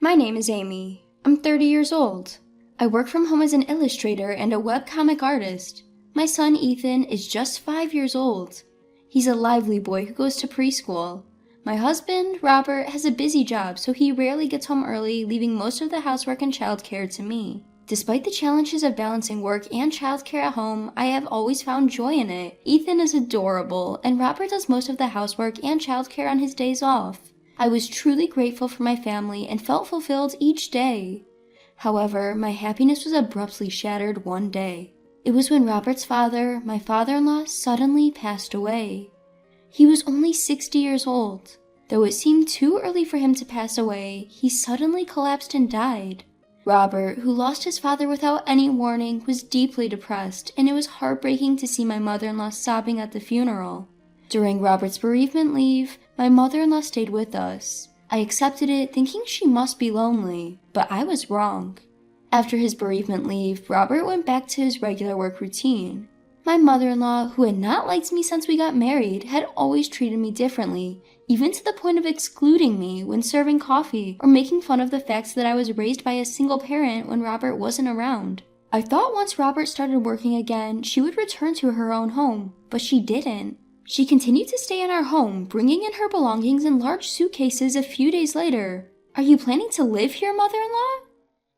My name is Amy. I'm 30 years old. I work from home as an illustrator and a webcomic artist. My son Ethan is just 5 years old. He's a lively boy who goes to preschool. My husband, Robert, has a busy job, so he rarely gets home early, leaving most of the housework and childcare to me. Despite the challenges of balancing work and childcare at home, I have always found joy in it. Ethan is adorable, and Robert does most of the housework and childcare on his days off. I was truly grateful for my family and felt fulfilled each day. However, my happiness was abruptly shattered one day. It was when Robert's father, my father-in-law, suddenly passed away. He was only 60 years old. Though it seemed too early for him to pass away, he suddenly collapsed and died. Robert, who lost his father without any warning, was deeply depressed, and it was heartbreaking to see my mother-in-law sobbing at the funeral. During Robert's bereavement leave, my mother-in-law stayed with us. I accepted it, thinking she must be lonely, but I was wrong. After his bereavement leave, Robert went back to his regular work routine. My mother-in-law, who had not liked me since we got married, had always treated me differently, even to the point of excluding me when serving coffee or making fun of the fact that I was raised by a single parent when Robert wasn't around. I thought once Robert started working again, she would return to her own home, but she didn't. She continued to stay in our home, bringing in her belongings in large suitcases a few days later. "Are you planning to live here, mother-in-law?"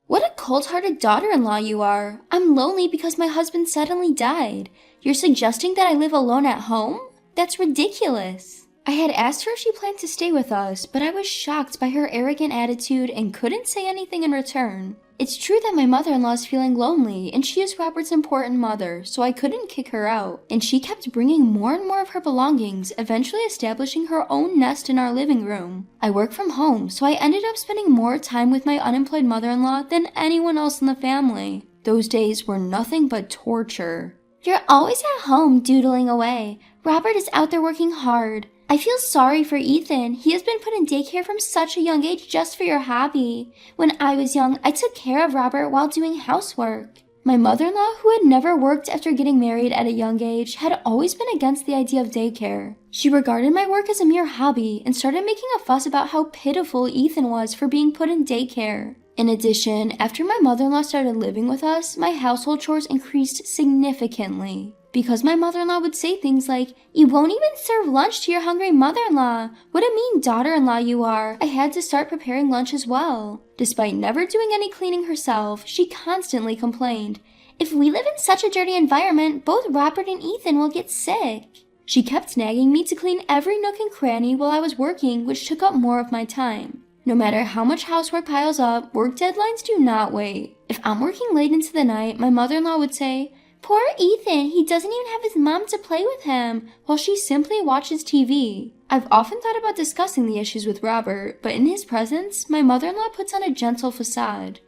"What a cold-hearted daughter-in-law you are. I'm lonely because my husband suddenly died. You're suggesting that I live alone at home? That's ridiculous." I had asked her if she planned to stay with us, but I was shocked by her arrogant attitude and couldn't say anything in return. It's true that my mother-in-law is feeling lonely, and she is Robert's important mother, so I couldn't kick her out. And she kept bringing more and more of her belongings, eventually establishing her own nest in our living room. I work from home, so I ended up spending more time with my unemployed mother-in-law than anyone else in the family. Those days were nothing but torture. "You're always at home doodling away. Robert is out there working hard. I feel sorry for Ethan. He has been put in daycare from such a young age just for your hobby. When I was young, I took care of Robert while doing housework." My mother-in-law, who had never worked after getting married at a young age, had always been against the idea of daycare. She regarded my work as a mere hobby and started making a fuss about how pitiful Ethan was for being put in daycare. In addition, after my mother-in-law started living with us, my household chores increased significantly. Because my mother-in-law would say things like, "You won't even serve lunch to your hungry mother-in-law. What a mean daughter-in-law you are." I had to start preparing lunch as well. Despite never doing any cleaning herself, she constantly complained, "If we live in such a dirty environment, both Robert and Ethan will get sick." She kept nagging me to clean every nook and cranny while I was working, which took up more of my time. No matter how much housework piles up, work deadlines do not wait. If I'm working late into the night, my mother-in-law would say, "Poor Ethan, he doesn't even have his mom to play with him," while she simply watches TV. I've often thought about discussing the issues with Robert, but in his presence, my mother-in-law puts on a gentle facade.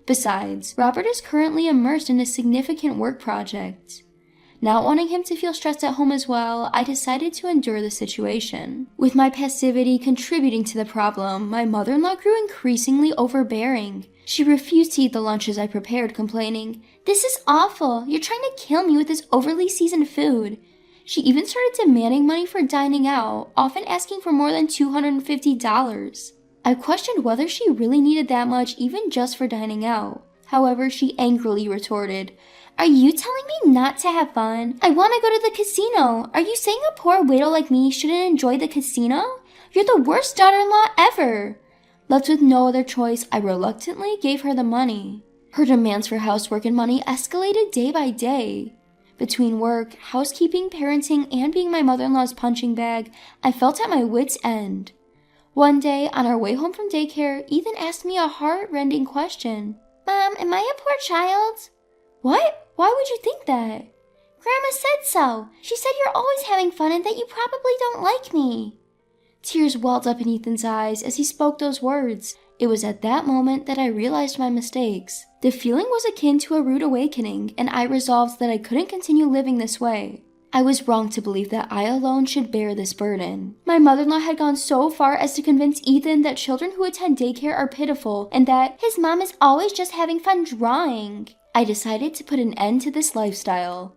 Besides, Robert is currently immersed in a significant work project. Not wanting him to feel stressed at home as well, I decided to endure the situation. With my passivity contributing to the problem, my mother-in-law grew increasingly overbearing. She refused to eat the lunches I prepared, complaining, "This is awful. You're trying to kill me with this overly seasoned food." She even started demanding money for dining out, often asking for more than $250. I questioned whether she really needed that much even just for dining out. However, she angrily retorted, "Are you telling me not to have fun? I want to go to the casino. Are you saying a poor widow like me shouldn't enjoy the casino? You're the worst daughter-in-law ever." Left with no other choice, I reluctantly gave her the money. Her demands for housework and money escalated day by day. Between work, housekeeping, parenting, and being my mother-in-law's punching bag, I felt at my wit's end. One day, on our way home from daycare, Ethan asked me a heart-rending question. "Mom, am I a poor child?" "What? Why would you think that?" "Grandma said so. She said you're always having fun and that you probably don't like me." Tears welled up in Ethan's eyes as he spoke those words. It was at that moment that I realized my mistakes. The feeling was akin to a rude awakening, and I resolved that I couldn't continue living this way. I was wrong to believe that I alone should bear this burden. My mother-in-law had gone so far as to convince Ethan that children who attend daycare are pitiful and that his mom is always just having fun drawing. I decided to put an end to this lifestyle.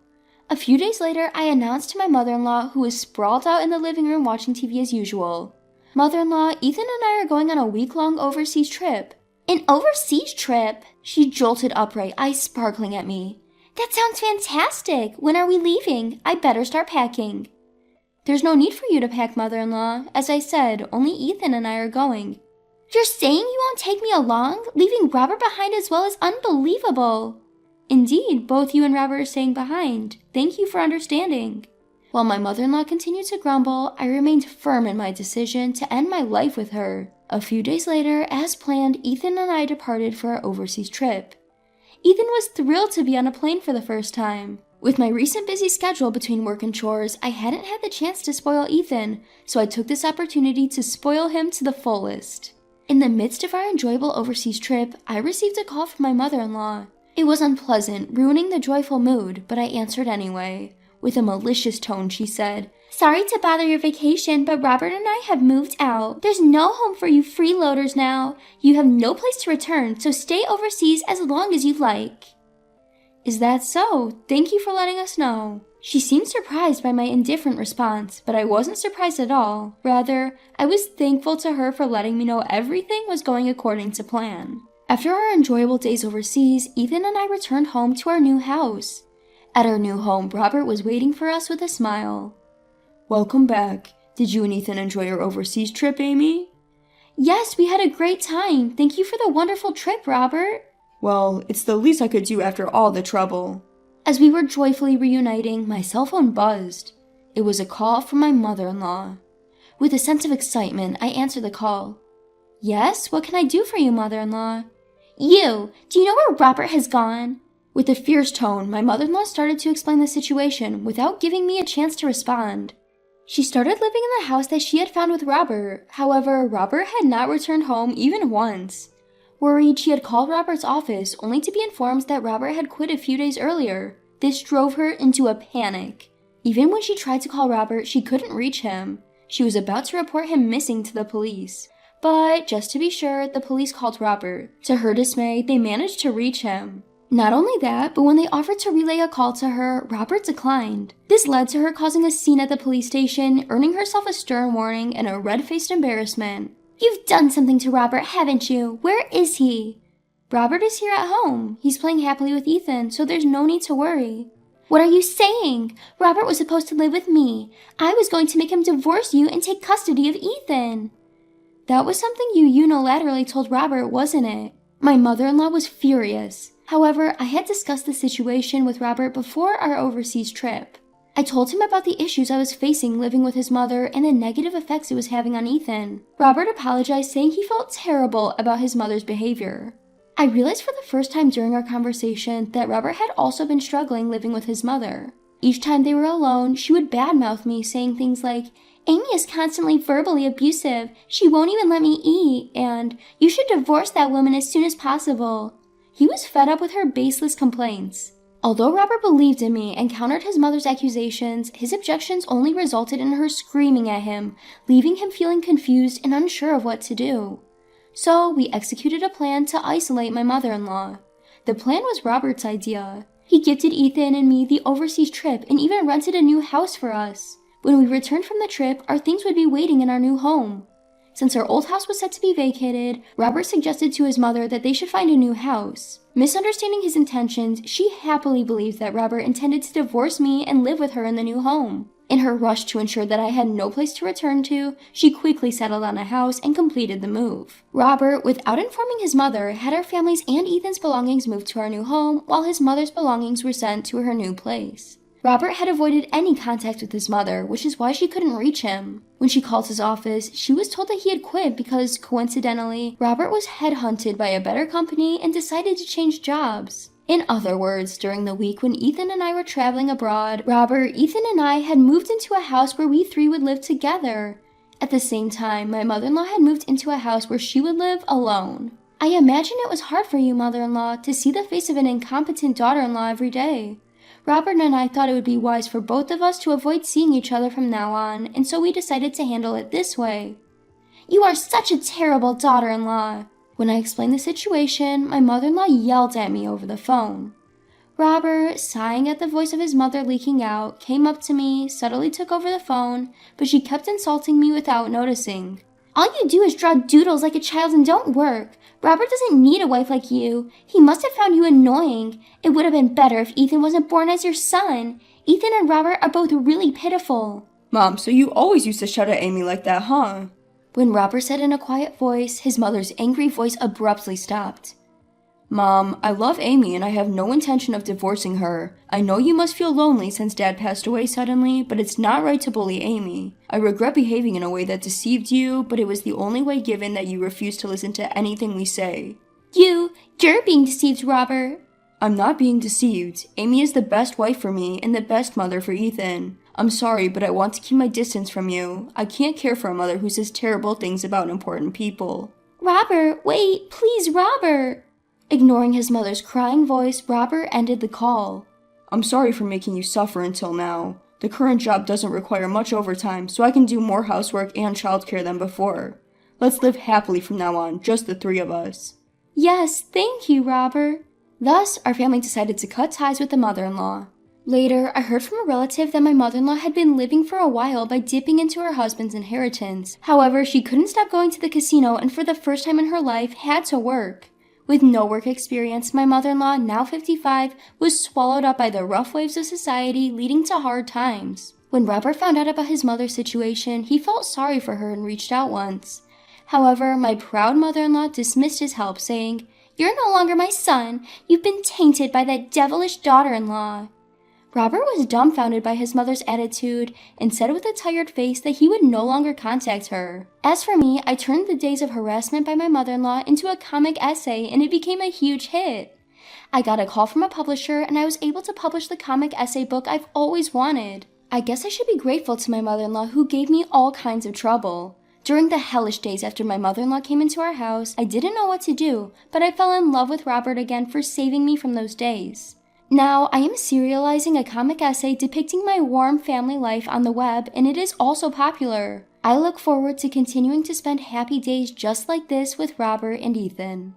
A few days later, I announced to my mother-in-law, who was sprawled out in the living room watching TV as usual. "Mother-in-law, Ethan and I are going on a week-long overseas trip." An overseas trip? She jolted upright, eyes sparkling at me. That sounds fantastic. When are we leaving? I better start packing. There's no need for you to pack, mother-in-law. As I said, only Ethan and I are going. You're saying you won't take me along? Leaving Robert behind as well is unbelievable. Indeed, both you and Robert are staying behind. Thank you for understanding. While my mother-in-law continued to grumble, I remained firm in my decision to end my life with her. A few days later, as planned, Ethan and I departed for our overseas trip. Ethan was thrilled to be on a plane for the first time. With my recent busy schedule between work and chores, I hadn't had the chance to spoil Ethan, so I took this opportunity to spoil him to the fullest. In the midst of our enjoyable overseas trip, I received a call from my mother-in-law. It was unpleasant, ruining the joyful mood, but I answered anyway. With a malicious tone, she said, "Sorry to bother your vacation, but Robert and I have moved out. There's no home for you freeloaders now. You have no place to return, so stay overseas as long as you like." Is that so? Thank you for letting us know. She seemed surprised by my indifferent response, but I wasn't surprised at all. Rather, I was thankful to her for letting me know everything was going according to plan. After our enjoyable days overseas, Ethan and I returned home to our new house. At our new home, Robert was waiting for us with a smile. "Welcome back. Did you and Ethan enjoy your overseas trip, Amy?" "Yes, we had a great time. Thank you for the wonderful trip, Robert." "Well, it's the least I could do after all the trouble." As we were joyfully reuniting, my cell phone buzzed. It was a call from my mother-in-law. With a sense of excitement, I answered the call. "Yes, what can I do for you, mother-in-law?" "You! Do you know where Robert has gone?" With a fierce tone, my mother-in-law started to explain the situation without giving me a chance to respond. She started living in the house that she had found with Robert. However, Robert had not returned home even once. Worried, she had called Robert's office only to be informed that Robert had quit a few days earlier. This drove her into a panic. Even when she tried to call Robert, she couldn't reach him. She was about to report him missing to the police. But, just to be sure, the police called Robert. To her dismay, they managed to reach him. Not only that, but when they offered to relay a call to her, Robert declined. This led to her causing a scene at the police station, earning herself a stern warning and a red-faced embarrassment. "You've done something to Robert, haven't you? Where is he?" "Robert is here at home. He's playing happily with Ethan, so there's no need to worry." "What are you saying? Robert was supposed to live with me. I was going to make him divorce you and take custody of Ethan." "That was something you unilaterally told Robert, wasn't it?" My mother-in-law was furious. However, I had discussed the situation with Robert before our overseas trip. I told him about the issues I was facing living with his mother and the negative effects it was having on Ethan. Robert apologized, saying he felt terrible about his mother's behavior. I realized for the first time during our conversation that Robert had also been struggling living with his mother. Each time they were alone, she would badmouth me, saying things like, "Amy is constantly verbally abusive. She won't even let me eat," and "You should divorce that woman as soon as possible." He was fed up with her baseless complaints. Although Robert believed in me and countered his mother's accusations, his objections only resulted in her screaming at him, leaving him feeling confused and unsure of what to do. So we executed a plan to isolate my mother-in-law. The plan was Robert's idea. He gifted Ethan and me the overseas trip and even rented a new house for us. When we returned from the trip, our things would be waiting in our new home. Since our old house was set to be vacated, Robert suggested to his mother that they should find a new house. Misunderstanding his intentions, she happily believed that Robert intended to divorce me and live with her in the new home. In her rush to ensure that I had no place to return to, she quickly settled on a house and completed the move. Robert, without informing his mother, had our family's and Ethan's belongings moved to our new home, while his mother's belongings were sent to her new place. Robert had avoided any contact with his mother, which is why she couldn't reach him. When she called his office, she was told that he had quit because, coincidentally, Robert was headhunted by a better company and decided to change jobs. In other words, during the week when Ethan and I were traveling abroad, Robert, Ethan, and I had moved into a house where we three would live together. At the same time, my mother-in-law had moved into a house where she would live alone. I imagine it was hard for you, mother-in-law, to see the face of an incompetent daughter-in-law every day. Robert and I thought it would be wise for both of us to avoid seeing each other from now on, and so we decided to handle it this way. "You are such a terrible daughter-in-law." When I explained the situation, my mother-in-law yelled at me over the phone. Robert, sighing at the voice of his mother leaking out, came up to me, subtly took over the phone, but she kept insulting me without noticing. All you do is draw doodles like a child and don't work. Robert doesn't need a wife like you. He must have found you annoying. It would have been better if Ethan wasn't born as your son. Ethan and Robert are both really pitiful. Mom, so you always used to shout at Amy like that, huh? When Robert said in a quiet voice, his mother's angry voice abruptly stopped. Mom, I love Amy and I have no intention of divorcing her. I know you must feel lonely since Dad passed away suddenly, but it's not right to bully Amy. I regret behaving in a way that deceived you, but it was the only way given that you refused to listen to anything we say. You're being deceived, Robert. I'm not being deceived. Amy is the best wife for me and the best mother for Ethan. I'm sorry, but I want to keep my distance from you. I can't care for a mother who says terrible things about important people. Robert, wait, please, Robert. Ignoring his mother's crying voice, Robert ended the call. I'm sorry for making you suffer until now. The current job doesn't require much overtime, so I can do more housework and childcare than before. Let's live happily from now on, just the three of us. Yes, thank you, Robert. Thus, our family decided to cut ties with the mother-in-law. Later, I heard from a relative that my mother-in-law had been living for a while by dipping into her husband's inheritance. However, she couldn't stop going to the casino and for the first time in her life had to work. With no work experience, my mother-in-law, now 55, was swallowed up by the rough waves of society, leading to hard times. When Robert found out about his mother's situation, he felt sorry for her and reached out once. However, my proud mother-in-law dismissed his help, saying, "You're no longer my son. You've been tainted by that devilish daughter-in-law." Robert was dumbfounded by his mother's attitude and said with a tired face that he would no longer contact her. As for me, I turned the days of harassment by my mother-in-law into a comic essay and it became a huge hit. I got a call from a publisher and I was able to publish the comic essay book I've always wanted. I guess I should be grateful to my mother-in-law who gave me all kinds of trouble. During the hellish days after my mother-in-law came into our house, I didn't know what to do, but I fell in love with Robert again for saving me from those days. Now, I am serializing a comic essay depicting my warm family life on the web, and it is also popular. I look forward to continuing to spend happy days just like this with Robert and Ethan.